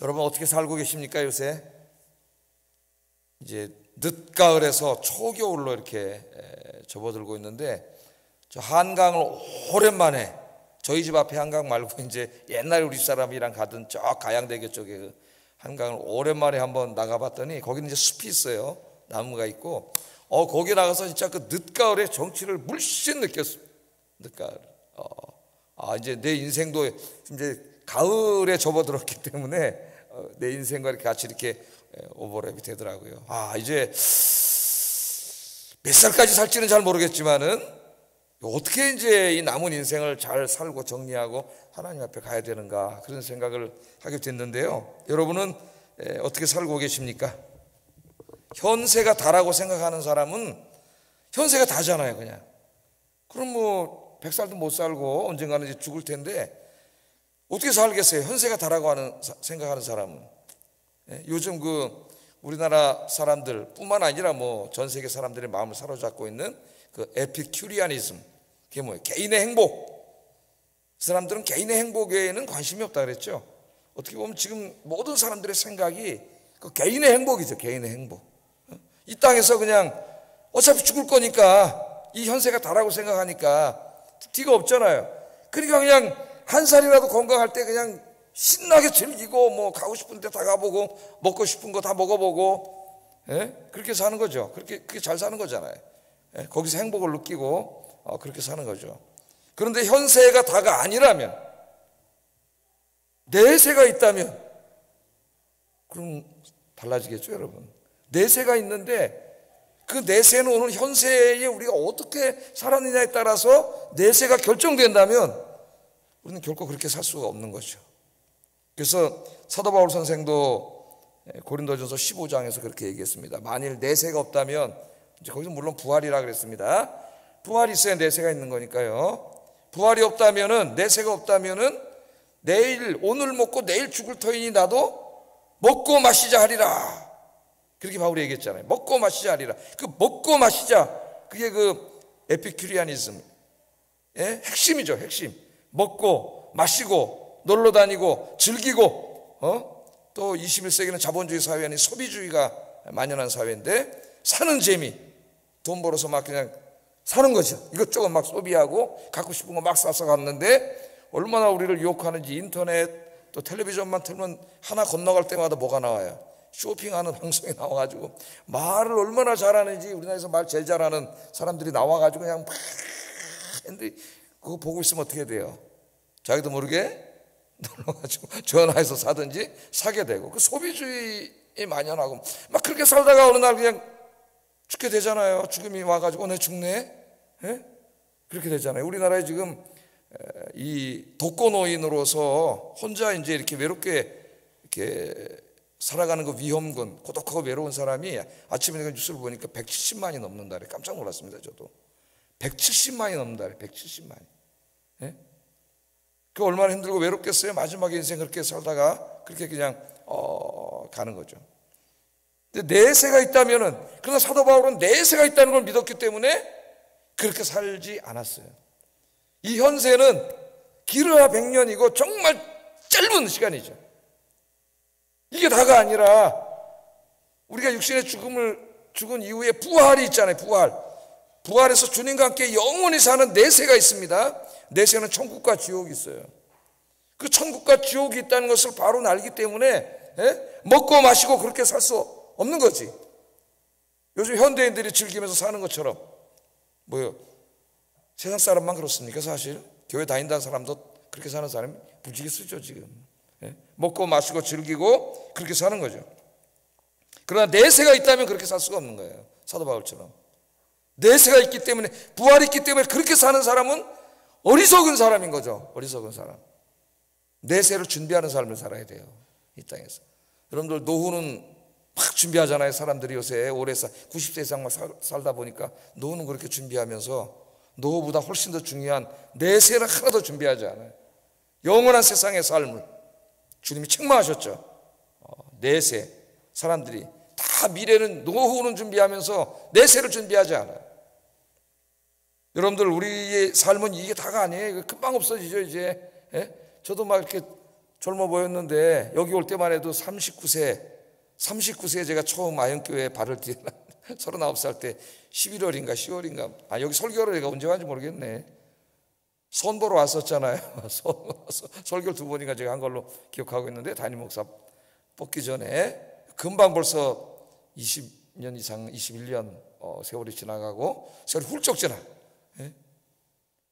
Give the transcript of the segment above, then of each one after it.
여러분 어떻게 살고 계십니까? 요새 이제 늦가을에서 초겨울로 이렇게 접어들고 있는데, 저 한강을 오랜만에, 저희 집 앞에 한강 말고 이제 옛날 우리 사람이랑 가던 저 가양대교 쪽에 그 한강을 오랜만에 한번 나가봤더니 거기는 이제 숲이 있어요. 나무가 있고, 거기 나가서 진짜 그 늦가을의 정취를 물씬 느꼈습니다. 늦가을. 이제 내 인생도 이제 가을에 접어들었기 때문에 내 인생과 같이 이렇게 오버랩이 되더라고요. 이제 몇 살까지 살지는 잘 모르겠지만은 어떻게 이제 이 남은 인생을 잘 살고 정리하고 하나님 앞에 가야 되는가, 그런 생각을 하게 됐는데요. 여러분은 어떻게 살고 계십니까? 현세가 다라고 생각하는 사람은 현세가 다잖아요, 그냥. 그럼 뭐 100살도 못 살고 언젠가는 이제 죽을 텐데 어떻게 살겠어요? 현세가 다라고 생각하는 사람은. 요즘 그 우리나라 사람들 뿐만 아니라 뭐 전 세계 사람들의 마음을 사로잡고 있는 그 에피큐리아니즘, 그게 뭐예요? 개인의 행복. 사람들은 개인의 행복 외에는 관심이 없다 그랬죠. 어떻게 보면 지금 모든 사람들의 생각이 그 개인의 행복이죠. 개인의 행복. 이 땅에서 그냥 어차피 죽을 거니까 이 현세가 다라고 생각하니까 뒤가 없잖아요. 그러니까 그냥 한 살이라도 건강할 때 그냥 신나게 즐기고, 뭐 가고 싶은 데 다 가보고, 먹고 싶은 거 다 먹어보고, 그렇게 사는 거죠. 그렇게 잘 사는 거잖아요. 거기서 행복을 느끼고 그렇게 사는 거죠. 그런데 현세가 다가 아니라면, 내세가 있다면, 그럼 달라지겠죠, 여러분. 내세가 있는데 그 내세는 오늘 현세에 우리가 어떻게 살았느냐에 따라서 내세가 결정된다면 우리는 결코 그렇게 살 수가 없는 거죠. 그래서 사도 바울 선생도 고린도전서 15장에서 그렇게 얘기했습니다. 만일 내세가 없다면, 이제 거기서 물론 부활이라 그랬습니다. 부활이 있어야 내세가 있는 거니까요. 부활이 없다면은, 내세가 없다면은 오늘 먹고 내일 죽을 터이니 나도 먹고 마시자 하리라. 그렇게 바울이 얘기했잖아요. 먹고 마시자 하리라. 그 먹고 마시자, 그게 그 에피큐리아니즘 핵심이죠. 핵심. 먹고 마시고 놀러 다니고 즐기고, 또 21세기는 자본주의 사회 아닌 소비주의가 만연한 사회인데, 사는 재미, 돈 벌어서 막 그냥 사는 거죠. 이것저것 막 소비하고 갖고 싶은 거 막 사서 갔는데 얼마나 우리를 유혹하는지. 인터넷 또 텔레비전만 틀면 하나 건너갈 때마다 뭐가 나와요? 쇼핑하는 방송이 나와가지고 말을 얼마나 잘하는지, 우리나라에서 말 제일 잘하는 사람들이 나와가지고 그냥 막 했는데, 그거 보고 있으면 어떻게 돼요? 자기도 모르게 놀러가지고 전화해서 사든지 사게 되고, 그 소비주의에 만연하고 막 그렇게 살다가 어느 날 그냥 죽게 되잖아요. 죽음이 와가지고 내 죽네? 그렇게 되잖아요. 우리나라에 지금 이 독거노인으로서 혼자 이제 이렇게 외롭게 이렇게 살아가는 그 위험군, 고독하고 외로운 사람이 아침에 내가 뉴스를 보니까 170만이 넘는다래. 깜짝 놀랐습니다, 저도. 170만이 넘는다래. 170만이. 그 얼마나 힘들고 외롭겠어요. 마지막에 인생 그렇게 살다가 그렇게 그냥 가는 거죠. 근데 내세가 있다면은, 그러나 사도 바울은 내세가 있다는 걸 믿었기 때문에 그렇게 살지 않았어요. 이 현세는 길어야 100년이고 정말 짧은 시간이죠. 이게 다가 아니라 우리가 육신의 죽은 이후에 부활이 있잖아요. 부활에서 주님과 함께 영원히 사는 내세가 있습니다. 내세는 천국과 지옥이 있어요. 그 천국과 지옥이 있다는 것을 바로 알기 때문에 먹고 마시고 그렇게 살 수 없는 거지. 요즘 현대인들이 즐기면서 사는 것처럼. 뭐요? 세상 사람만 그렇습니까? 사실 교회 다닌다는 사람도 그렇게 사는 사람이 무지개 쓰죠 지금. 먹고 마시고 즐기고 그렇게 사는 거죠. 그러나 내세가 있다면 그렇게 살 수가 없는 거예요. 사도 바울처럼. 내세가 있기 때문에, 부활이 있기 때문에 그렇게 사는 사람은 어리석은 사람인 거죠. 어리석은 사람. 내세를 준비하는 삶을 살아야 돼요, 이 땅에서. 여러분들 노후는 막 준비하잖아요. 사람들이 요새 오래 90세 이상 살다 보니까 노후는 그렇게 준비하면서 노후보다 훨씬 더 중요한 내세를 하나도 준비하지 않아요. 영원한 세상의 삶을 주님이 책망하셨죠. 내세. 사람들이 다 미래는, 노후는 준비하면서 내세를 준비하지 않아요. 여러분들, 우리의 삶은 이게 다가 아니에요. 금방 없어지죠 이제. 저도 막 이렇게 젊어 보였는데 여기 올 때만 해도 39세에 제가 처음 아현교회에 발을 디디는 39살 때 11월인가 10월인가 여기 설교를 내가 언제 왔는지 모르겠네. 선보러 왔었잖아요. 설교를 2번인가 제가 한 걸로 기억하고 있는데 담임 목사 뽑기 전에 금방 벌써 20년 이상 21년 세월이 지나가고 세월이 훌쩍 지나. 예?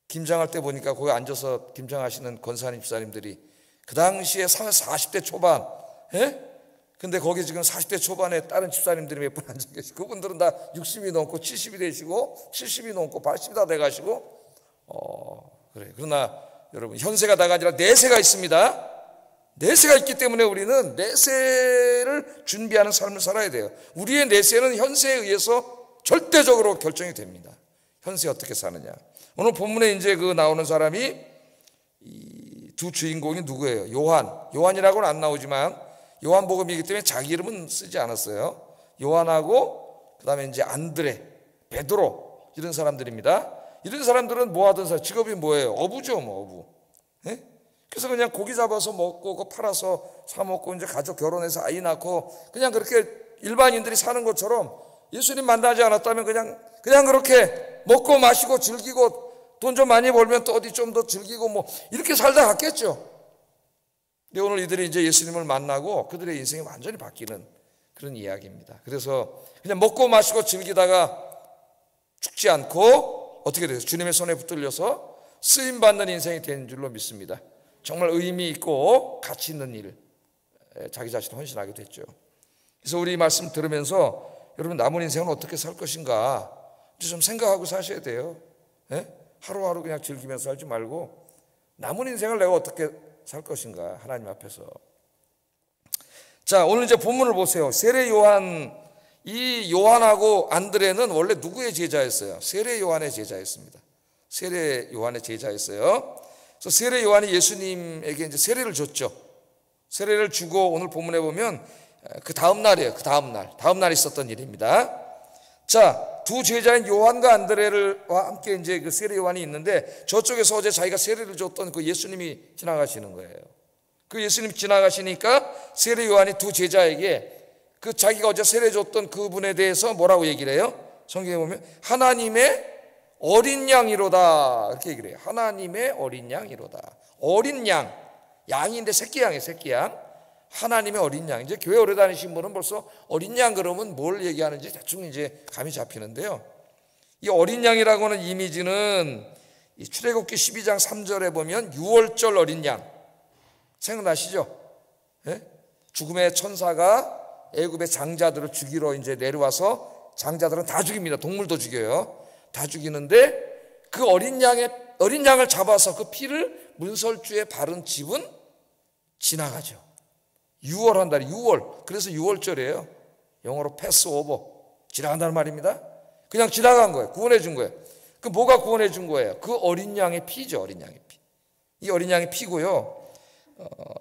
김장할 때 보니까 거기 앉아서 김장하시는 권사님 집사님들이 그 당시에 40대 초반, 예? 근데 거기 지금 40대 초반에 다른 집사님들이 몇 분 앉아 계시고 그분들은 다 60이 넘고 70이 되시고 70이 넘고 80이 다 돼가시고 그래. 그러나 여러분 현세가 다가 아니라 내세가 있습니다. 내세가 있기 때문에 우리는 내세를 준비하는 삶을 살아야 돼요. 우리의 내세는 현세에 의해서 절대적으로 결정이 됩니다. 현세 어떻게 사느냐. 오늘 본문에 이제 그 나오는 사람이 이 두 주인공이 누구예요? 요한이라고는 안 나오지만 요한복음이기 때문에 자기 이름은 쓰지 않았어요. 요한하고 그다음에 이제 안드레, 베드로 이런 사람들입니다. 이런 사람들은 뭐 하던 사람, 직업이 뭐예요? 어부죠, 뭐 어부. 예? 그래서 그냥 고기 잡아서 먹고 그거 팔아서 사 먹고 이제 가족 결혼해서 아이 낳고 그냥 그렇게 일반인들이 사는 것처럼 예수님 만나지 않았다면 그냥 그렇게 먹고 마시고 즐기고 돈 좀 많이 벌면 또 어디 좀 더 즐기고 뭐 이렇게 살다 갔겠죠. 근데 오늘 이들이 이제 예수님을 만나고 그들의 인생이 완전히 바뀌는 그런 이야기입니다. 그래서 그냥 먹고 마시고 즐기다가 죽지 않고 어떻게 돼요? 주님의 손에 붙들려서 쓰임받는 인생이 된 줄로 믿습니다. 정말 의미 있고 가치 있는 일, 자기 자신을 헌신하게 됐죠. 그래서 우리 말씀 들으면서 여러분 남은 인생은 어떻게 살 것인가 좀 생각하고 사셔야 돼요. 예? 하루하루 그냥 즐기면서 살지 말고 남은 인생을 내가 어떻게 살 것인가 하나님 앞에서. 자, 오늘 이제 본문을 보세요. 세례 요한, 이 요한하고 안드레는 원래 누구의 제자였어요? 세례 요한의 제자였습니다. 세례 요한의 제자였어요. 그래서 세례 요한이 예수님에게 이제 세례를 줬죠. 세례를 주고 오늘 본문에 보면 그 다음 날이에요. 그 다음 날 있었던 일입니다. 자, 두 제자인 요한과 안드레와 함께 이제 그 세례 요한이 있는데 저쪽에서 어제 자기가 세례를 줬던 그 예수님이 지나가시는 거예요. 그 예수님 지나가시니까 세례 요한이 두 제자에게 그 자기가 어제 세례 줬던 그분에 대해서 뭐라고 얘기를 해요? 성경에 보면 하나님의 어린 양이로다 이렇게 얘기를 해요. 하나님의 어린 양이로다. 어린 양, 양인데 새끼 양이에요. 새끼 양. 하나님의 어린 양. 이제 교회 오래 다니신 분은 벌써 어린 양 그러면 뭘 얘기하는지 대충 이제 감이 잡히는데요. 이 어린 양이라고 하는 이미지는 이 출애굽기 12장 3절에 보면 유월절 어린 양 생각나시죠? 예? 죽음의 천사가 애굽의 장자들을 죽이러 이제 내려와서 장자들은 다 죽입니다. 동물도 죽여요. 다 죽이는데 그 어린 양을 잡아서 그 피를 문설주에 바른 집은 지나가죠. 유월한다. 유월. 그래서 유월절이에요. 영어로 패스오버. 지나간다는 말입니다. 그냥 지나간 거예요. 구원해 준 거예요. 그 뭐가 구원해 준 거예요? 그 어린 양의 피죠. 어린 양의 피. 이 어린 양의 피고요.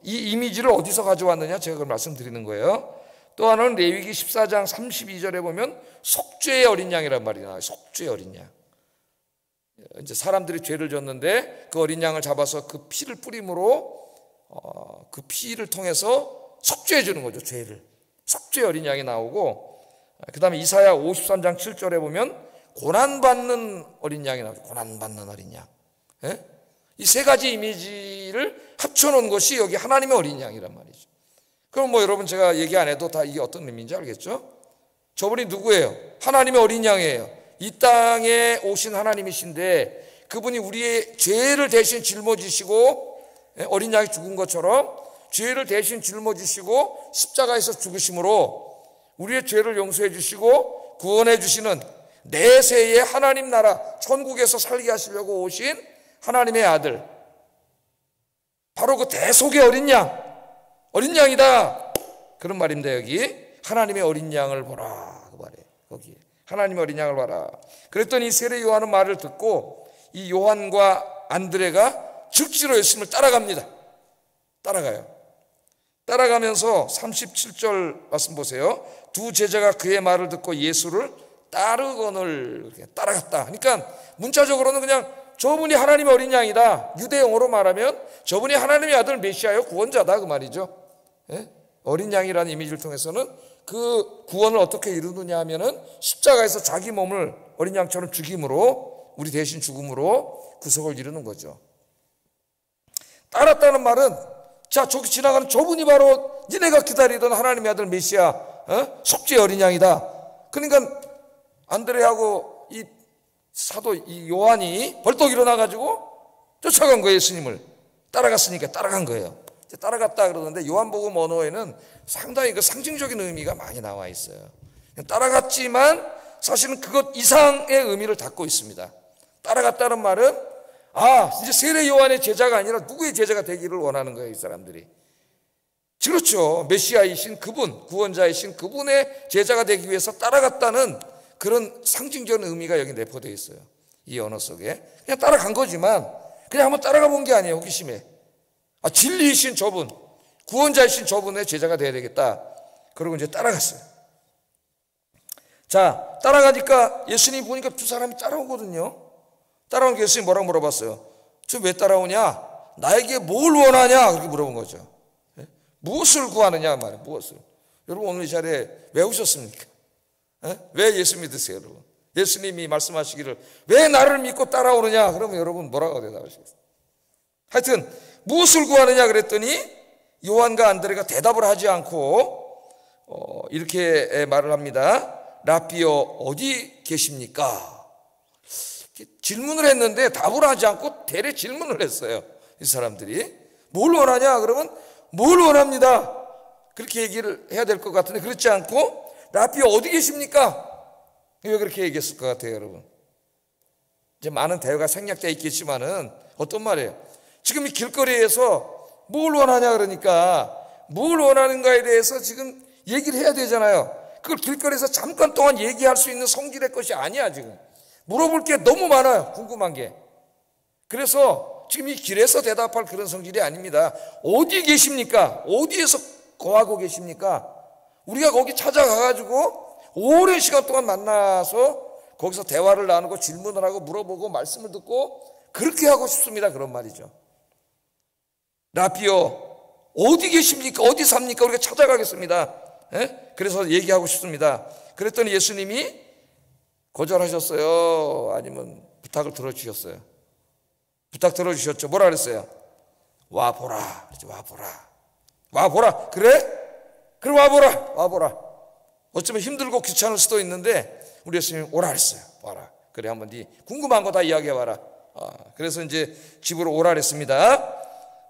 이 이미지를 어디서 가져왔느냐 제가 그걸 말씀드리는 거예요. 또 하나는 레위기 14장 32절에 보면 속죄의 어린 양이란 말이 나와요. 속죄의 어린 양. 이제 사람들이 죄를 졌는데 그 어린 양을 잡아서 그 피를 뿌림으로 그 피를 통해서 속죄해 주는 거죠. 죄를. 속죄의 어린 양이 나오고 그 다음에 이사야 53장 7절에 보면 고난받는 어린 양이 나오죠. 고난받는 어린 양. 예? 이 세 가지 이미지를 합쳐놓은 것이 여기 하나님의 어린 양이란 말이죠. 그럼 뭐 여러분 제가 얘기 안 해도 다 이게 어떤 의미인지 알겠죠? 저분이 누구예요? 하나님의 어린 양이에요. 이 땅에 오신 하나님이신데 그분이 우리의 죄를 대신 짊어지시고 어린 양이 죽은 것처럼 죄를 대신 짊어지시고 십자가에서 죽으심으로 우리의 죄를 용서해 주시고 구원해 주시는 내세의 하나님 나라 천국에서 살게 하시려고 오신 하나님의 아들, 바로 그 대속의 어린 양이다 그런 말입니다. 여기 하나님의 어린 양을 보라 그 말이에요. 거기에 하나님의 어린 양을 봐라. 그랬더니 세례 요한은 말을 듣고 이 요한과 안드레가 즉시로 예수님을 따라가요. 따라가면서 37절 말씀 보세요. 두 제자가 그의 말을 듣고 예수를 따르거늘 따라갔다. 그러니까 문자적으로는 그냥 저분이 하나님의 어린 양이다. 유대용어로 말하면 저분이 하나님의 아들 메시아요, 구원자다 그 말이죠. 예? 어린 양이라는 이미지를 통해서는 그 구원을 어떻게 이루느냐 하면은 십자가에서 자기 몸을 어린 양처럼 죽임으로, 우리 대신 죽음으로 구속을 이루는 거죠. 따랐다는 말은, 자, 저기 지나가는 저분이 바로 니네가 기다리던 하나님의 아들 메시아, 속죄의 어린 양이다. 그러니까 안드레하고 이 사도 이 요한이 벌떡 일어나가지고 쫓아간 거예요. 예수님을 따라갔으니까 따라간 거예요. 따라갔다 그러는데 요한복음 언어에는 상당히 그 상징적인 의미가 많이 나와 있어요. 따라갔지만 사실은 그것 이상의 의미를 담고 있습니다. 따라갔다는 말은, 이제 세례 요한의 제자가 아니라 누구의 제자가 되기를 원하는 거예요, 이 사람들이. 그렇죠. 메시아이신 그분, 구원자이신 그분의 제자가 되기 위해서 따라갔다는 그런 상징적인 의미가 여기 내포되어 있어요. 이 언어 속에. 그냥 따라간 거지만 그냥 한번 따라가 본 게 아니에요, 호기심에. 진리이신 저분, 구원자이신 저분의 제자가 되어야 되겠다. 그러고 이제 따라갔어요. 자, 따라가니까 예수님 보니까 두 사람이 따라오거든요. 따라온 게 예수님 뭐라고 물어봤어요? 저 왜 따라오냐? 나에게 뭘 원하냐? 그렇게 물어본 거죠. 무엇을 구하느냐 말이에요. 무엇을. 여러분 오늘 이 자리에 왜 오셨습니까? 왜 예수 믿으세요, 여러분? 예수님이 말씀하시기를 왜 나를 믿고 따라오느냐? 그러면 여러분 뭐라고 대답하시겠어요? 하여튼 무엇을 구하느냐 그랬더니 요한과 안드레가 대답을 하지 않고 이렇게 말을 합니다. 라삐여 어디 계십니까? 질문을 했는데 답을 하지 않고 대래 질문을 했어요. 이 사람들이 뭘 원하냐? 그러면 뭘 원합니다. 그렇게 얘기를 해야 될 것 같은데 그렇지 않고 라삐여 어디 계십니까? 왜 그렇게 얘기했을 것 같아요, 여러분? 이제 많은 대화가 생략되어 있겠지만은 어떤 말이에요? 지금 이 길거리에서 뭘 원하냐 그러니까 뭘 원하는가에 대해서 지금 얘기를 해야 되잖아요. 그걸 길거리에서 잠깐 동안 얘기할 수 있는 성질의 것이 아니야. 지금 물어볼 게 너무 많아요. 궁금한 게. 그래서 지금 이 길에서 대답할 그런 성질이 아닙니다. 어디 계십니까? 어디에서 거하고 계십니까? 우리가 거기 찾아가가지고 오랜 시간 동안 만나서 거기서 대화를 나누고 질문을 하고 물어보고 말씀을 듣고 그렇게 하고 싶습니다. 그런 말이죠. 라삐여 어디 계십니까? 어디 삽니까? 우리가 찾아가겠습니다. 그래서 얘기하고 싶습니다. 그랬더니 예수님이 거절하셨어요? 아니면 부탁을 들어주셨어요? 부탁 들어주셨죠? 뭐라 그랬어요? 와보라. 와보라. 와보라. 그래? 그래 와보라. 와보라. 어쩌면 힘들고 귀찮을 수도 있는데 우리 예수님이 오라 그랬어요. 와라. 그래 한번 네 궁금한 거 다 이야기해봐라. 그래서 이제 집으로 오라 그랬습니다.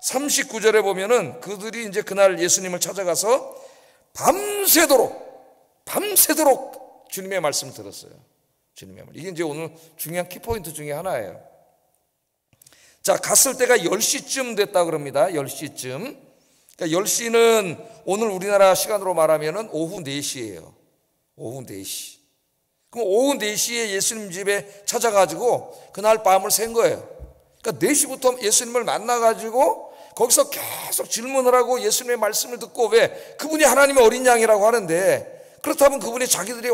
39절에 보면은 그들이 이제 그날 예수님을 찾아가서 밤새도록 주님의 말씀을 들었어요. 주님의 말. 이게 이제 오늘 중요한 키포인트 중에 하나예요. 자, 갔을 때가 10시쯤 됐다 그럽니다. 10시쯤. 그러니까 10시는 오늘 우리나라 시간으로 말하면은 오후 4시예요. 오후 4시. 그럼 오후 4시에 예수님 집에 찾아가지고 그날 밤을 샌 거예요. 그러니까 4시부터 예수님을 만나가지고 거기서 계속 질문을 하고 예수님의 말씀을 듣고 왜 그분이 하나님의 어린 양이라고 하는데 그렇다면 그분이 자기들이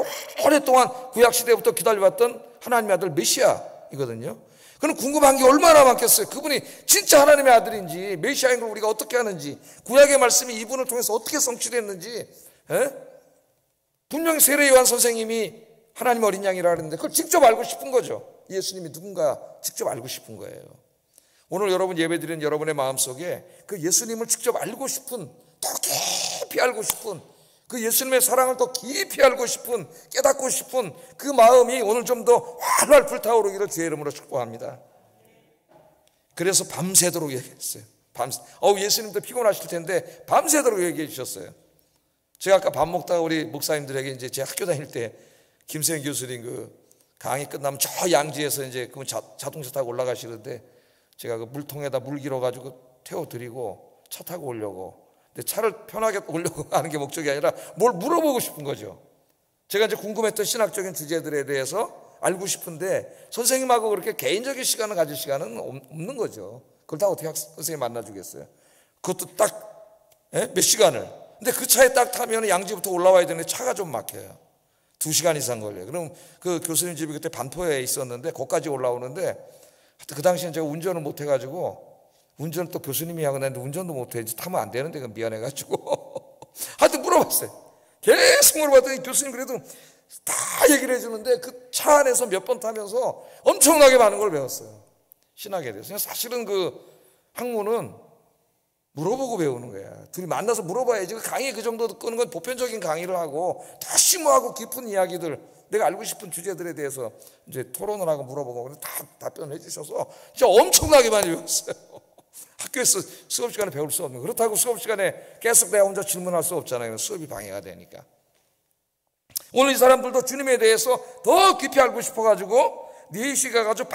오랫동안 구약시대부터 기다려왔던 하나님의 아들 메시아이거든요. 그럼 궁금한 게 얼마나 많겠어요. 그분이 진짜 하나님의 아들인지 메시아인 걸 우리가 어떻게 하는지 구약의 말씀이 이분을 통해서 어떻게 성취됐는지 분명히 세례 요한 선생님이 하나님의 어린 양이라 하는데 그걸 직접 알고 싶은 거죠. 예수님이 누군가 직접 알고 싶은 거예요. 오늘 여러분 예배드리는 여러분의 마음속에 그 예수님을 직접 알고 싶은 더 깊이 알고 싶은 그 예수님의 사랑을 더 깊이 알고 싶은 깨닫고 싶은 그 마음이 오늘 좀 더 활활 불타오르기를 주의 이름으로 축복합니다. 그래서 밤새도록 얘기했어요. 예수님도 피곤하실 텐데 밤새도록 얘기해 주셨어요. 제가 아까 밥 먹다가 우리 목사님들에게 이제 제 학교 다닐 때 김세현 교수님 그 강의 끝나면 저 양지에서 이제 그분 자동차 타고 올라가시는데 제가 그 물통에다 물 길어가지고 태워드리고 차 타고 오려고. 근데 차를 편하게 오려고 하는 게 목적이 아니라 뭘 물어보고 싶은 거죠. 제가 이제 궁금했던 신학적인 주제들에 대해서 알고 싶은데 선생님하고 그렇게 개인적인 시간을 가질 시간은 없는 거죠. 그걸 다 어떻게 선생님 만나주겠어요. 그것도 딱 몇 시간을. 근데 그 차에 딱 타면 양지부터 올라와야 되는데 차가 좀 막혀요. 2시간 이상 걸려요. 그럼 그 교수님 집이 그때 반포에 있었는데 거기까지 올라오는데 하여튼 그 당시엔 제가 운전을 못해가지고, 운전을 또 교수님이 하고 나는데 운전도 못해. 이제 타면 안 되는데, 그건 미안해가지고. 하여튼 물어봤어요. 계속 물어봤더니 교수님 그래도 다 얘기를 해주는데 그 차 안에서 몇 번 타면서 엄청나게 많은 걸 배웠어요. 신학에 대해서. 사실은 그 학문은 물어보고 배우는 거야. 둘이 만나서 물어봐야지. 강의 그 정도 끄는 건 보편적인 강의를 하고 더 심오하고 깊은 이야기들, 내가 알고 싶은 주제들에 대해서 이제 토론을 하고 물어보고 다 답변을 해주셔서 진짜 엄청나게 많이 배웠어요. 학교에서 수업 시간에 배울 수 없는. 그렇다고 수업 시간에 계속 내가 혼자 질문할 수 없잖아요. 수업이 방해가 되니까. 오늘 이 사람들도 주님에 대해서 더 깊이 알고 싶어가지고 4시에 가가지고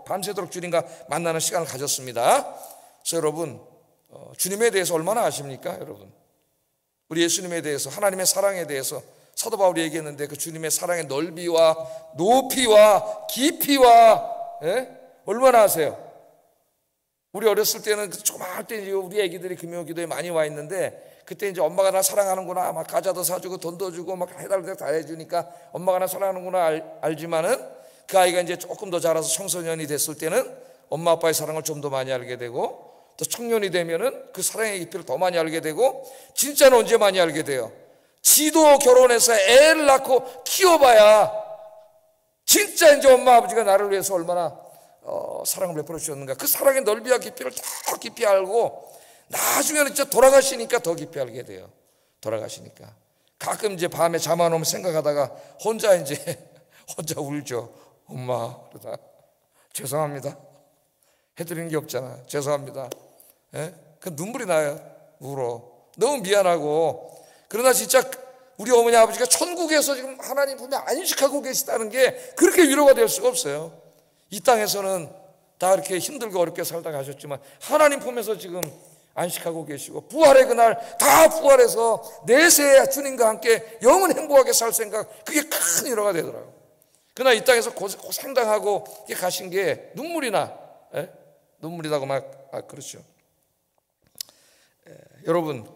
밤새도록 주님과 만나는 시간을 가졌습니다. 그래서 여러분, 주님에 대해서 얼마나 아십니까? 여러분, 우리 예수님에 대해서, 하나님의 사랑에 대해서 사도 바울이 얘기했는데 그 주님의 사랑의 넓이와 높이와 깊이와 얼마나 아세요? 우리 어렸을 때는 조그마할 때 우리 애기들이 금요기도에 많이 와 있는데, 그때 이제 엄마가 나 사랑하는구나, 막 과자도 사주고 돈도 주고 막 해달라고 다 해주니까 엄마가 나 사랑하는구나 알지만은, 그 아이가 이제 조금 더 자라서 청소년이 됐을 때는 엄마 아빠의 사랑을 좀 더 많이 알게 되고, 또 청년이 되면은 그 사랑의 깊이를 더 많이 알게 되고, 진짜는 언제 많이 알게 돼요? 지도 결혼해서 애를 낳고 키워봐야 진짜 이제 엄마 아버지가 나를 위해서 얼마나 사랑을 베풀어 주셨는가, 그 사랑의 넓이와 깊이를 더 깊이 알고, 나중에는 진짜 돌아가시니까 더 깊이 알게 돼요. 돌아가시니까 가끔 이제 밤에 잠 안 오면 생각하다가 혼자 울죠. 엄마, 그러다 죄송합니다 해드리는 게 없잖아. 죄송합니다. 그 눈물이 나요. 울어. 너무 미안하고. 그러나 진짜 우리 어머니 아버지가 천국에서 지금 하나님 품에 안식하고 계시다는 게 그렇게 위로가 될 수가 없어요. 이 땅에서는 다 이렇게 힘들고 어렵게 살다 가셨지만 하나님 품에서 지금 안식하고 계시고, 부활의 그날 다 부활해서 내세에 주님과 함께 영원 행복하게 살 생각, 그게 큰 위로가 되더라고요. 그러나 이 땅에서 고생당하고 가신 게 눈물이 나. 눈물이 나고 막 그렇죠. 여러분,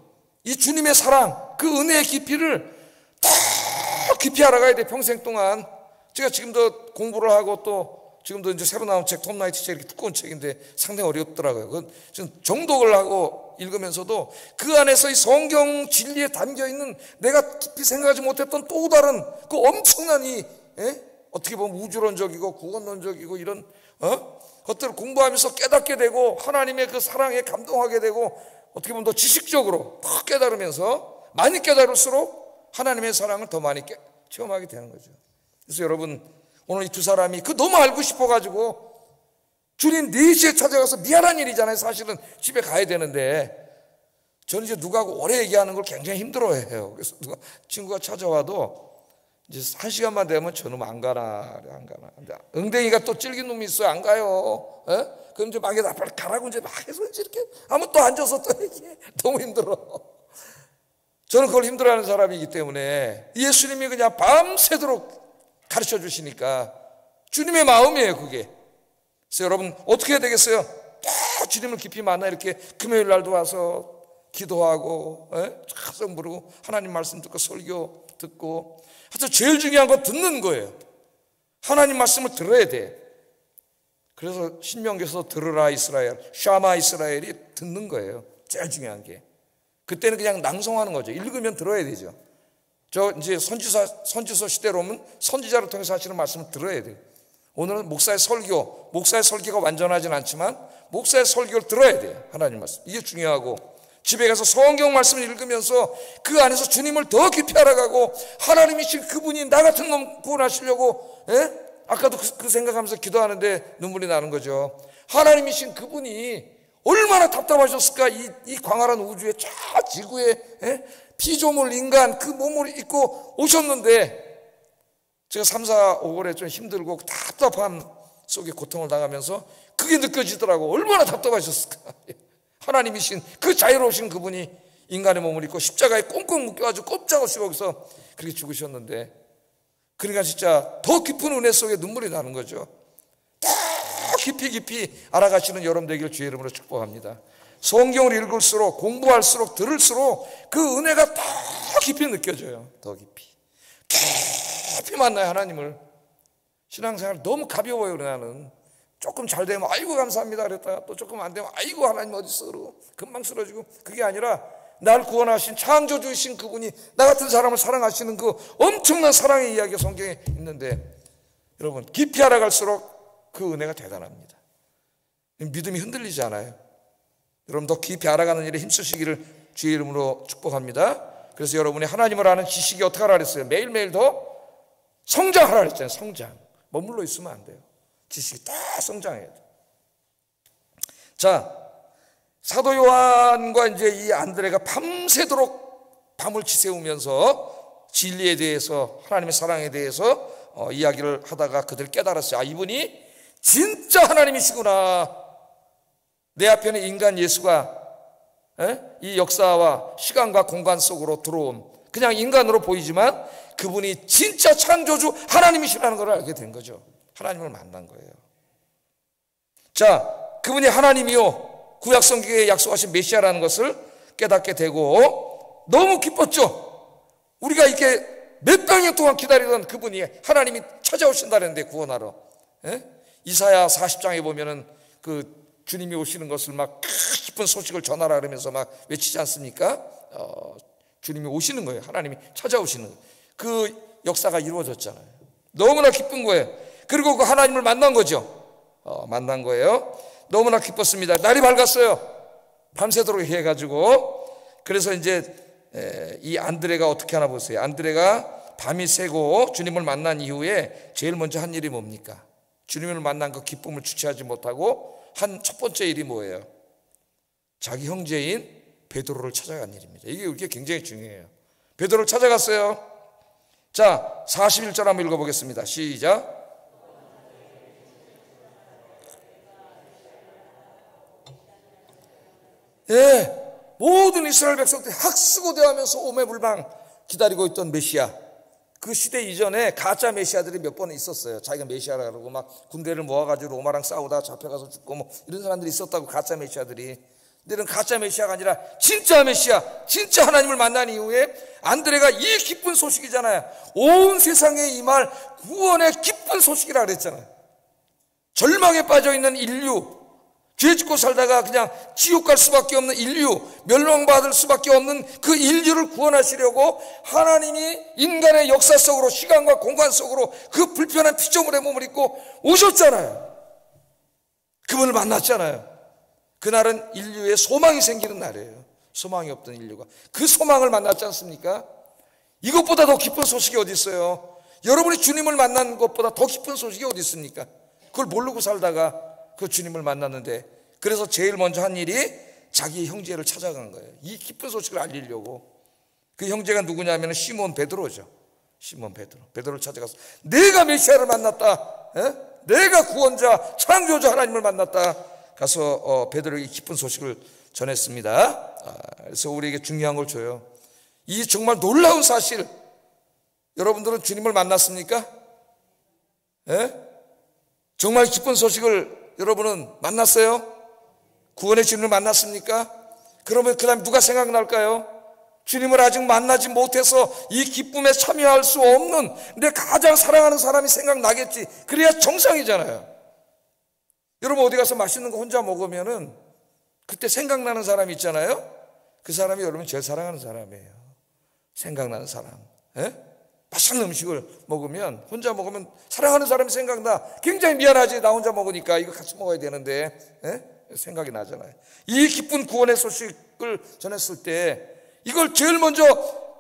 이 주님의 사랑, 그 은혜의 깊이를 더 깊이 알아가야 돼. 평생 동안. 제가 지금도 공부를 하고 또 지금도 이제 새로 나온 책, 톰 나이트 책, 이렇게 두꺼운 책인데 상당히 어렵더라고요. 그건 지금 정독을 하고 읽으면서도 그 안에서 이 성경 진리에 담겨 있는 내가 깊이 생각하지 못했던 또 다른 그 엄청난 어떻게 보면 우주론적이고 구원론적이고 이런 것들을 공부하면서 깨닫게 되고, 하나님의 그 사랑에 감동하게 되고, 어떻게 보면 더 지식적으로 더 깨달으면서 많이 깨달을수록 하나님의 사랑을 더 많이 체험하게 되는 거죠. 그래서 여러분, 오늘 이 두 사람이 그 너무 알고 싶어가지고 주님 4시에 찾아가서, 미안한 일이잖아요. 사실은 집에 가야 되는데, 저는 이제 누구하고 오래 얘기하는 걸 굉장히 힘들어해요. 그래서 누가 친구가 찾아와도 이제 1시간만 되면 저놈 안 가나. 엉덩이가 또 찔긴 놈이 있어요. 안 가요. 그럼 이제 막 빨리 가라고 이제 막 해서 이제 이렇게 하면 또 앉아서 또 이게 너무 힘들어. 저는 그걸 힘들어하는 사람이기 때문에 예수님이 그냥 밤새도록 가르쳐 주시니까 주님의 마음이에요, 그게. 그래서 여러분, 어떻게 해야 되겠어요? 다 주님을 깊이 만나 이렇게 금요일 날도 와서 기도하고 찬송 부르고 하나님 말씀 듣고 설교 듣고, 하여튼 제일 중요한 건 듣는 거예요. 하나님 말씀을 들어야 돼. 그래서 신명기에서 들으라 이스라엘, 샤마 이스라엘이 듣는 거예요. 제일 중요한 게. 그때는 그냥 낭송하는 거죠. 읽으면 들어야 되죠. 저 이제 선지서 시대로 오면 선지자를 통해서 하시는 말씀을 들어야 돼요. 오늘은 목사의 설교가 완전하진 않지만 목사의 설교를 들어야 돼요. 하나님 말씀. 이게 중요하고, 집에 가서 성경 말씀을 읽으면서 그 안에서 주님을 더 깊이 알아가고, 하나님이신 그분이 나 같은 놈 구원하시려고, 아까도 그 생각하면서 기도하는데 눈물이 나는 거죠. 하나님이신 그분이 얼마나 답답하셨을까. 이 광활한 우주에, 저 지구에 피조물 인간 그 몸을 입고 오셨는데, 제가 3, 4, 5월에 좀 힘들고 답답함 속에 고통을 당하면서 그게 느껴지더라고. 얼마나 답답하셨을까. 하나님이신 그 자유로우신 그분이 인간의 몸을 입고 십자가에 꽁꽁 묶여가지고 꼼짝없이 거기서 그렇게 죽으셨는데, 그러니까 진짜 더 깊은 은혜 속에 눈물이 나는 거죠. 더 깊이 알아가시는 여러분 되길 주의 이름으로 축복합니다. 성경을 읽을수록, 공부할수록, 들을수록 그 은혜가 더 깊이 느껴져요. 더 깊이 만나요, 하나님을. 신앙생활 너무 가벼워요. 나는 조금 잘 되면 아이고 감사합니다 그랬다가 또 조금 안 되면 아이고 하나님 어디 있어 그러고 금방 쓰러지고, 그게 아니라 날 구원하신 창조주이신 그분이 나 같은 사람을 사랑하시는 그 엄청난 사랑의 이야기가 성경에 있는데, 여러분 깊이 알아갈수록 그 은혜가 대단합니다. 믿음이 흔들리지 않아요. 여러분 더 깊이 알아가는 일에 힘쓰시기를 주의 이름으로 축복합니다. 그래서 여러분이 하나님을 아는 지식이 어떻게 하라 그랬어요? 매일매일 더 성장하라 그랬잖아요. 성장. 머물러 있으면 안 돼요. 지식이 다 성장해야 돼요. 자, 사도 요한과 이제 이 안드레가 밤새도록 밤을 지새우면서 진리에 대해서, 하나님의 사랑에 대해서 이야기를 하다가 그들 깨달았어요. 아, 이분이 진짜 하나님이시구나. 내 앞에는 인간 예수가 이 역사와 시간과 공간 속으로 들어온 그냥 인간으로 보이지만 그분이 진짜 창조주 하나님이시라는 걸 알게 된 거죠. 하나님을 만난 거예요. 자, 그분이 하나님이요 구약 성경에 약속하신 메시아라는 것을 깨닫게 되고 너무 기뻤죠. 우리가 이렇게 몇백 년 동안 기다리던 그분이, 하나님이 찾아오신다는데 구원하러. 이사야 40장에 보면은 그 주님이 오시는 것을 막 기쁜 소식을 전하라 그러면서 막 외치지 않습니까? 주님이 오시는 거예요. 하나님이 찾아오시는 거예요. 그 역사가 이루어졌잖아요. 너무나 기쁜 거예요. 그리고 그 하나님을 만난 거죠. 만난 거예요. 너무나 기뻤습니다. 날이 밝았어요. 밤새도록 해가지고. 그래서 이제 이 안드레가 어떻게 하나 보세요. 안드레가 밤이 새고 주님을 만난 이후에 제일 먼저 한 일이 뭡니까? 주님을 만난 그 기쁨을 주체하지 못하고 한 첫 번째 일이 뭐예요? 자기 형제인 베드로를 찾아간 일입니다. 이게 굉장히 중요해요. 베드로를 찾아갔어요. 자, 41절 한번 읽어보겠습니다. 시작. 예, 모든 이스라엘 백성들이 학수고 대하면서 오매불망 기다리고 있던 메시아. 그 시대 이전에 가짜 메시아들이 몇 번 있었어요. 자기가 메시아라 그러고 막 군대를 모아가지고 로마랑 싸우다 잡혀가서 죽고 뭐 이런 사람들이 있었다고, 가짜 메시아들이. 근데 이런 가짜 메시아가 아니라 진짜 메시아, 진짜 하나님을 만난 이후에 안드레가 이 기쁜 소식이잖아요. 온 세상에 임할 구원의 기쁜 소식이라 그랬잖아요. 절망에 빠져있는 인류, 죄 짓고 살다가 그냥 지옥 갈 수밖에 없는 인류, 멸망받을 수밖에 없는 그 인류를 구원하시려고 하나님이 인간의 역사 속으로, 시간과 공간 속으로 그 불편한 피조물의 몸을 입고 오셨잖아요. 그분을 만났잖아요. 그날은 인류의 소망이 생기는 날이에요. 소망이 없던 인류가 그 소망을 만났지 않습니까? 이것보다 더 기쁜 소식이 어디 있어요? 여러분이 주님을 만난 것보다 더 기쁜 소식이 어디 있습니까? 그걸 모르고 살다가 그 주님을 만났는데, 그래서 제일 먼저 한 일이 자기 형제를 찾아간 거예요. 이 기쁜 소식을 알리려고. 그 형제가 누구냐면 시몬 베드로죠. 시몬 베드로. 베드로를 찾아가서 내가 메시아를 만났다. 내가 구원자, 창조자 하나님을 만났다. 가서 베드로에게 기쁜 소식을 전했습니다. 그래서 우리에게 중요한 걸 줘요. 이 정말 놀라운 사실, 여러분들은 주님을 만났습니까? 정말 기쁜 소식을 여러분은 만났어요? 구원의 주님을 만났습니까? 그러면 그 다음에 누가 생각날까요? 주님을 아직 만나지 못해서 이 기쁨에 참여할 수 없는 내 가장 사랑하는 사람이 생각나겠지. 그래야 정상이잖아요. 여러분 어디 가서 맛있는 거 혼자 먹으면은 그때 생각나는 사람이 있잖아요. 그 사람이 여러분 제일 사랑하는 사람이에요. 생각나는 사람. 맛있는 음식을 먹으면, 혼자 먹으면 사랑하는 사람이 생각나. 굉장히 미안하지, 나 혼자 먹으니까 이거 같이 먹어야 되는데 생각이 나잖아요. 이 기쁜 구원의 소식을 전했을 때 이걸 제일 먼저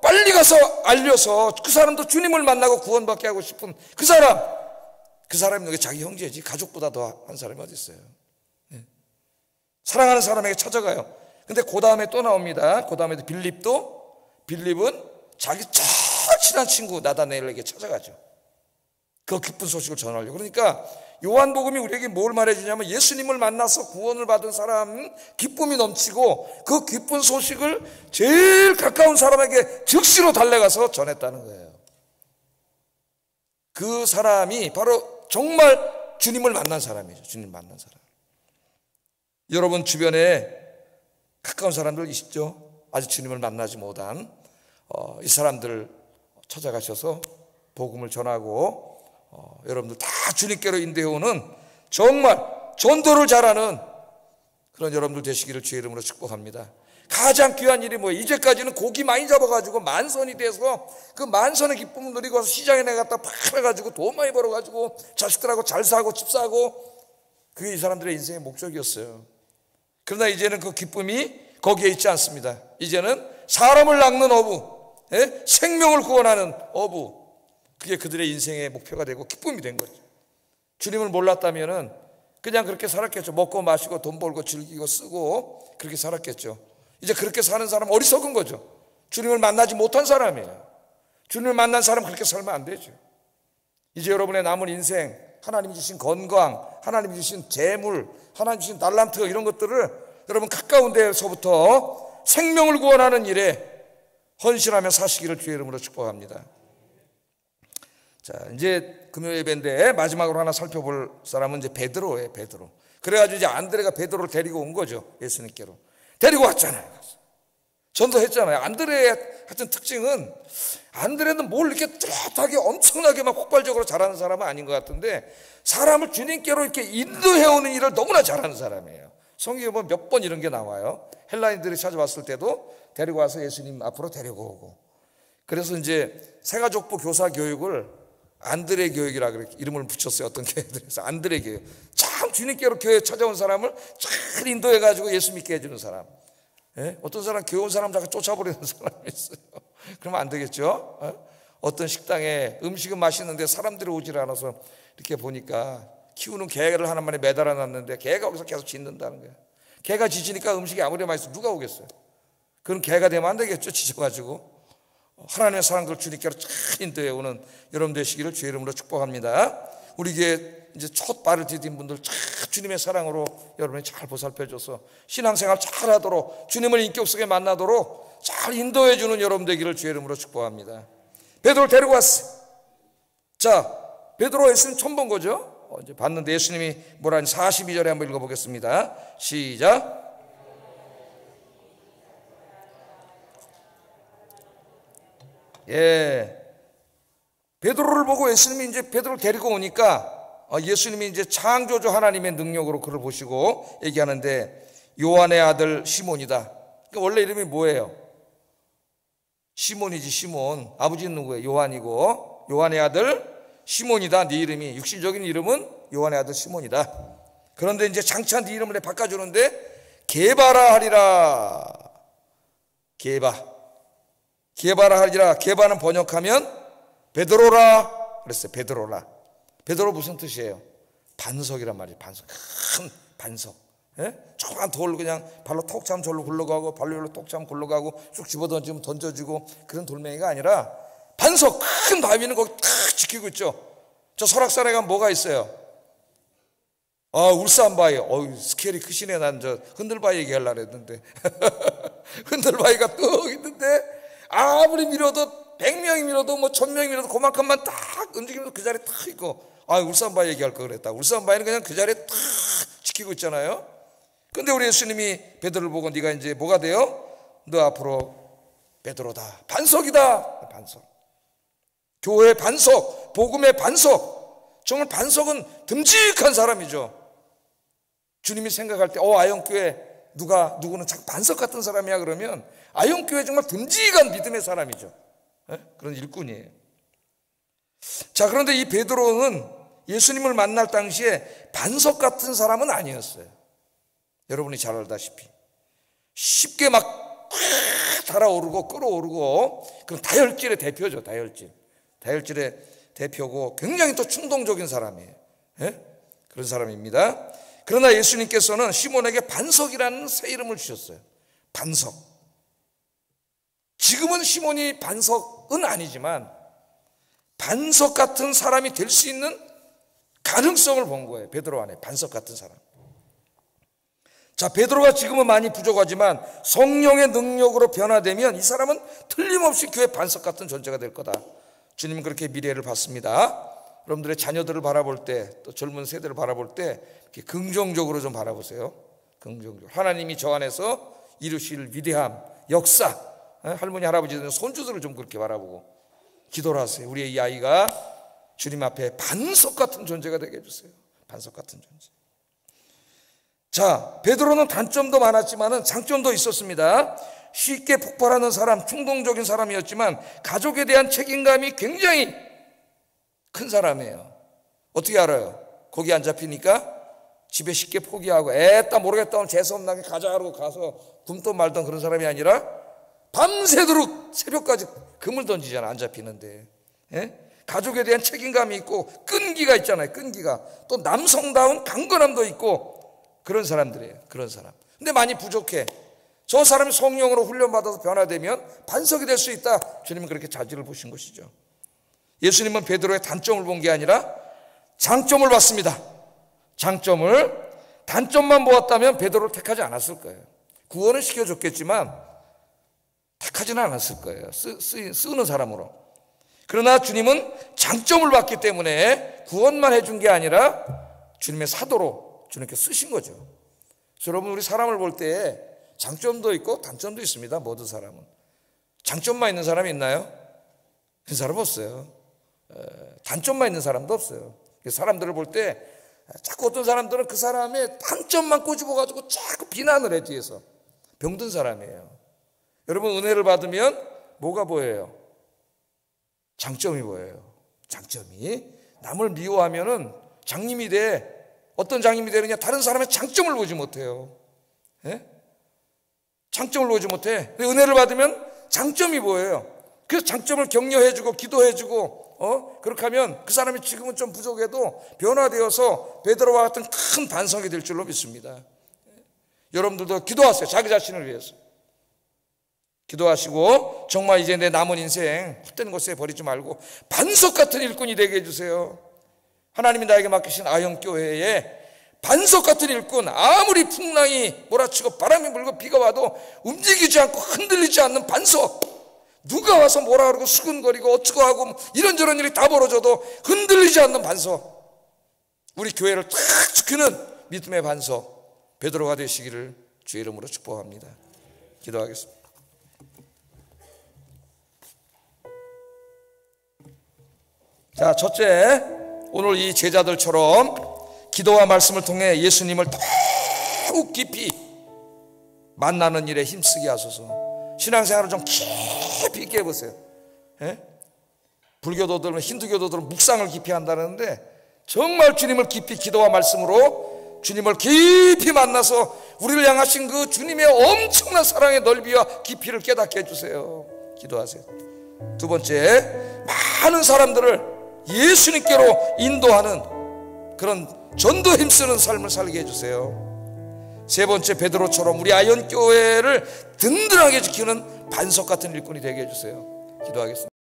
빨리 가서 알려서 그 사람도 주님을 만나고 구원받게 하고 싶은 그 사람이 누구? 자기 형제지. 가족보다 더 한 사람이 어디 있어요? 사랑하는 사람에게 찾아가요. 근데 그 다음에 또 나옵니다. 그 다음에 빌립은 자기 제일 친한 친구 나다나엘에게 찾아가죠. 그 기쁜 소식을 전하려고. 그러니까 요한복음이 우리에게 뭘 말해주냐면, 예수님을 만나서 구원을 받은 사람은 기쁨이 넘치고 그 기쁜 소식을 제일 가까운 사람에게 즉시로 달려가서 전했다는 거예요. 그 사람이 바로 정말 주님을 만난 사람이죠. 주님 만난 사람. 여러분 주변에 가까운 사람들 있죠? 아직 주님을 만나지 못한 이 사람들 찾아가셔서 복음을 전하고 여러분들 다 주님께로 인도해오는 정말 전도를 잘하는 그런 여러분들 되시기를 주의 이름으로 축복합니다. 가장 귀한 일이 뭐예요? 이제까지는 고기 많이 잡아가지고 만선이 돼서 그 만선의 기쁨을 누리고 와서 시장에 내갔다 팔아가지고 돈 많이 벌어가지고 자식들하고 잘 사고 집 사고, 그게 이 사람들의 인생의 목적이었어요. 그러나 이제는 그 기쁨이 거기에 있지 않습니다. 이제는 사람을 낚는 어부, 생명을 구원하는 어부, 그게 그들의 인생의 목표가 되고 기쁨이 된 거죠. 주님을 몰랐다면은 그냥 그렇게 살았겠죠. 먹고 마시고 돈 벌고 즐기고 쓰고 그렇게 살았겠죠. 이제 그렇게 사는 사람은 어리석은 거죠. 주님을 만나지 못한 사람이에요. 주님을 만난 사람은 그렇게 살면 안 되죠. 이제 여러분의 남은 인생, 하나님이 주신 건강, 하나님이 주신 재물, 하나님이 주신 달란트, 이런 것들을 여러분 가까운 데서부터 생명을 구원하는 일에 헌신하며 사시기를 주의 이름으로 축복합니다. 자, 이제 금요 예배인데 마지막으로 하나 살펴볼 사람은 이제 베드로예요. 베드로. 그래가지고 이제 안드레가 베드로를 데리고 온 거죠. 예수님께로 데리고 왔잖아요. 전도했잖아요. 안드레의 하여튼 특징은, 안드레는 뭘 이렇게 뚜렷하게 엄청나게 막 폭발적으로 잘하는 사람은 아닌 것 같은데, 사람을 주님께로 이렇게 인도해오는 일을 너무나 잘하는 사람이에요. 성경에 보면 몇 번 이런 게 나와요. 헬라인들이 찾아왔을 때도 데리고 와서 예수님 앞으로 데리고 오고. 그래서 이제 새가족부 교사 교육을 안드레 교육이라 그렇게 이름을 붙였어요. 어떤 교회들에서 안드레 교육. 참 주님께로 교회에 찾아온 사람을 잘 인도해가지고 예수 믿게 해주는 사람. 어떤 사람 교회 온 사람 잠깐 쫓아버리는 사람이 있어요. 그러면 안 되겠죠. 어떤 식당에 음식은 맛있는데 사람들이 오질 않아서 이렇게 보니까 키우는 개를 하나만에 매달아 놨는데 개가 거기서 계속 짖는다는 거예요. 개가 짖으니까 음식이 아무리 맛있어도 누가 오겠어요. 그럼 개가 되면 안 되겠죠. 짖어가지고. 하나님의 사랑들 주님께로 잘 인도해 오는 여러분 되시기를 주의 이름으로 축복합니다. 우리 교회 이제 첫 발을 디딘 분들 잘 주님의 사랑으로 여러분이 잘 보살펴줘서 신앙생활 잘 하도록, 주님을 인격 속에 만나도록 잘 인도해 주는 여러분 되기를 주의 이름으로 축복합니다. 베드로를 데리고 왔어요. 자, 베드로 예수님 처음 본 거죠. 이제 봤는데 예수님이 뭐라 하는지 42절에 한번 읽어보겠습니다. 시작. 베드로를 보고 예수님이 이제 베드로를 데리고 오니까 예수님이 이제 창조주 하나님의 능력으로 그를 보시고 얘기하는데, 요한의 아들 시몬이다. 그러니까 원래 이름이 뭐예요? 시몬이지. 시몬. 아버지는 누구예요? 요한이고, 요한의 아들 시몬이다. 네 이름이, 육신적인 이름은 요한의 아들 시몬이다. 그런데 이제 장차 네 이름을 바꿔주는데 게바라 하리라. 게바라 하리라. 게바는 번역하면 베드로라 그랬어요. 베드로라. 베드로 무슨 뜻이에요? 반석이란 말이에요. 반석. 큰 반석. 조그만 돌 그냥 발로 톡 차면 절로 굴러가고, 발로 톡 차면 굴러가고, 쭉 집어던지면 던져지고, 그런 돌멩이가 아니라 반석. 큰 바위는 거기 탁 지키고 있죠. 저 설악산에 가면 뭐가 있어요? 울산바위. 스케일이 크시네. 난 저 흔들바위 얘기하려고 했는데 흔들바위가 뚝 있는데 아무리 밀어도 100명이 밀어도 뭐 1000명이 밀어도 그만큼만 딱 움직이면서 그 자리에 딱 있고, 울산바위 얘기할 걸 그랬다. 울산바위는 그냥 그 자리에 딱 지키고 있잖아요. 근데 우리 예수님이 베드로를 보고 네가 이제 뭐가 돼요? 너 앞으로 베드로다. 반석이다. 반석. 교회의 반석, 복음의 반석. 정말 반석은 듬직한 사람이죠. 주님이 생각할 때 아영교회 누구는 참 반석 같은 사람이야 그러면 아영교회 정말 듬직한 믿음의 사람이죠. 그런 일꾼이에요. 자, 그런데 이 베드로는 예수님을 만날 당시에 반석 같은 사람은 아니었어요. 여러분이 잘 알다시피 쉽게 막 달아오르고 끓어오르고, 그런 다혈질의 대표죠. 다혈질의 대표고 굉장히 또 충동적인 사람이에요. 그런 사람입니다. 그러나 예수님께서는 시몬에게 반석이라는 새 이름을 주셨어요. 반석. 지금은 시몬이 반석은 아니지만 반석 같은 사람이 될 수 있는 가능성을 본 거예요. 베드로 안에 반석 같은 사람. 자, 베드로가 지금은 많이 부족하지만 성령의 능력으로 변화되면 이 사람은 틀림없이 교회 반석 같은 존재가 될 거다. 주님은 그렇게 미래를 봤습니다. 여러분들의 자녀들을 바라볼 때, 또 젊은 세대를 바라볼 때 이렇게 긍정적으로 좀 바라보세요. 긍정적으로. 하나님이 저 안에서 이루실 위대함, 역사, 할머니 할아버지들 손주들을 좀 그렇게 바라보고 기도를 하세요. 우리의 이 아이가 주님 앞에 반석 같은 존재가 되게 해주세요. 반석 같은 존재. 자, 베드로는 단점도 많았지만 장점도 있었습니다. 쉽게 폭발하는 사람, 충동적인 사람이었지만 가족에 대한 책임감이 굉장히 큰 사람이에요. 어떻게 알아요? 거기 안 잡히니까 집에 쉽게 포기하고 애따 모르겠다 오늘 재수없나게 가자 하고 가서 굶던 말던 그런 사람이 아니라 밤새도록 새벽까지 금을 던지잖아, 안 잡히는데. 예? 가족에 대한 책임감이 있고 끈기가 있잖아요. 끈기가. 또 남성다운 강건함도 있고 그런 사람들이에요. 그런 사람. 근데 많이 부족해. 저 사람이 성령으로 훈련받아서 변화되면 반석이 될 수 있다. 주님은 그렇게 자질을 보신 것이죠. 예수님은 베드로의 단점을 본 게 아니라 장점을 봤습니다. 장점을. 단점만 보았다면 베드로를 택하지 않았을 거예요. 구원을 시켜줬겠지만 택하지는 않았을 거예요. 쓰는 사람으로. 그러나 주님은 장점을 봤기 때문에 구원만 해준 게 아니라 주님의 사도로 주님께 쓰신 거죠. 그래서 여러분, 우리 사람을 볼 때 장점도 있고 단점도 있습니다. 모든 사람은. 장점만 있는 사람이 있나요? 그 사람 없어요. 단점만 있는 사람도 없어요. 사람들을 볼 때 자꾸 어떤 사람들은 그 사람의 단점만 꼬집어가지고 자꾸 비난을 해, 뒤에서. 병든 사람이에요. 여러분, 은혜를 받으면 뭐가 보여요? 장점이 보여요. 장점이. 남을 미워하면은 장님이 돼. 어떤 장님이 되느냐? 다른 사람의 장점을 보지 못해요. 예? 장점을 보지 못해. 근데 은혜를 받으면 장점이 보여요. 그래서 장점을 격려해주고 기도해주고 그렇게 하면 그 사람이 지금은 좀 부족해도 변화되어서 베드로와 같은 큰 반성이 될 줄로 믿습니다. 여러분들도 기도하세요. 자기 자신을 위해서. 기도하시고 정말 이제 내 남은 인생 헛된 곳에 버리지 말고 반석 같은 일꾼이 되게 해주세요. 하나님이 나에게 맡기신 아현교회에 반석 같은 일꾼, 아무리 풍랑이 몰아치고 바람이 불고 비가 와도 움직이지 않고 흔들리지 않는 반석. 누가 와서 뭐라 그러고 수근거리고 어쩌고 하고 이런저런 일이 다 벌어져도 흔들리지 않는 반석. 우리 교회를 탁 지키는 믿음의 반석 베드로가 되시기를 주의 이름으로 축복합니다. 기도하겠습니다. 자, 첫째, 오늘 이 제자들처럼 기도와 말씀을 통해 예수님을 더욱 깊이 만나는 일에 힘쓰게 하소서. 신앙생활을 좀 깊이 있게 해보세요. 예? 불교도들은, 힌두교도들은 묵상을 깊이 한다는데 정말 주님을 깊이 기도와 말씀으로 주님을 깊이 만나서 우리를 향하신 그 주님의 엄청난 사랑의 넓이와 깊이를 깨닫게 해주세요. 기도하세요. 두 번째, 많은 사람들을 예수님께로 인도하는 그런 전도에 힘쓰는 삶을 살게 해주세요. 세 번째, 베드로처럼 우리 아현교회를 든든하게 지키는 반석 같은 일꾼이 되게 해주세요. 기도하겠습니다.